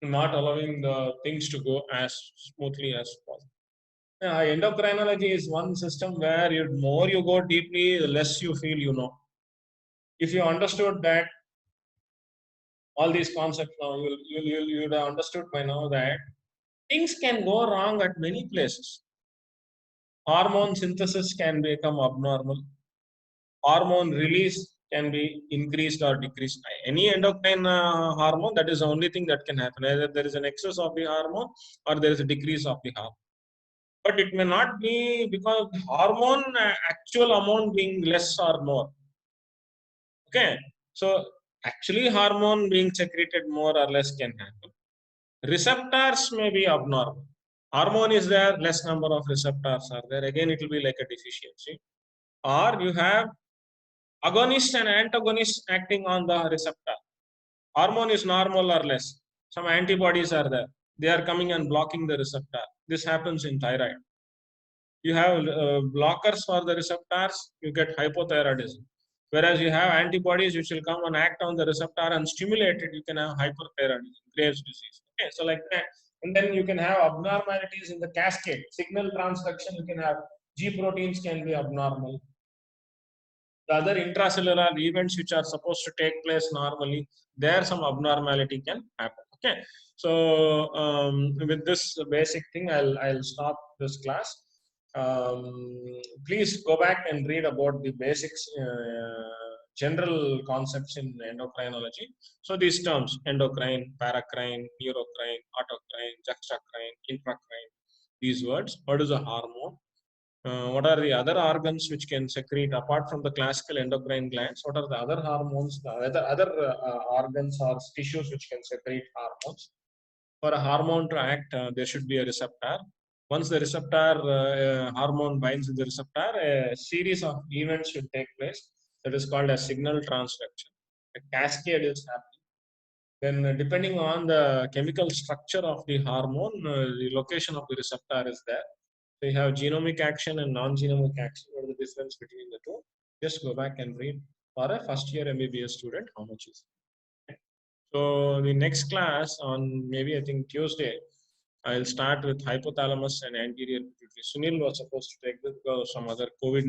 not allowing the things to go as smoothly as possible. Endocrinology is one system where the more you go deeply, the less you feel you know. If you understood that all these concepts now, you would have understood by now that things can go wrong at many places. Hormone synthesis can become abnormal. Hormone release can be increased or decreased. Any endocrine hormone, that is the only thing that can happen. Either there is an excess of the hormone or there is a decrease of the hormone. But it may not be because the hormone actual amount being less or more. Okay, so actually hormone being secreted more or less can happen. Receptors may be abnormal. Hormone is there, less number of receptors are there. Again, it will be like a deficiency. Or you have agonist and antagonist acting on the receptor. Hormone is normal or less. Some antibodies are there. They are coming and blocking the receptor. This happens in thyroid. You have blockers for the receptors, you get hypothyroidism. Whereas you have antibodies which will come and act on the receptor and stimulate it, you can have hyperthyroidism, Graves' disease. Okay, so like that. And then you can have abnormalities in the cascade. Signal transduction, you can have G proteins can be abnormal. The other intracellular events which are supposed to take place normally, there some abnormality can happen. Okay, so with this basic thing, I'll stop this class. Please go back and read about the basics, general concepts in endocrinology. So these terms: endocrine, paracrine, neurocrine, autocrine, juxtacrine, intracrine. These words. What is a hormone? What are the other organs which can secrete apart from the classical endocrine glands? What are the other hormones, the other organs or tissues which can secrete hormones? For a hormone to act, there should be a receptor. Once the receptor hormone binds with the receptor, a series of events should take place. That is called a signal transduction. A cascade is happening. Then, depending on the chemical structure of the hormone, the location of the receptor is there. So you have genomic action and non-genomic action. What is the difference between the two? Just go back and read. For a first-year MBBS student, how much is it? So the next class on maybe I think Tuesday, I'll start with hypothalamus and anterior pituitary. Sunil was supposed to take this because of some other COVID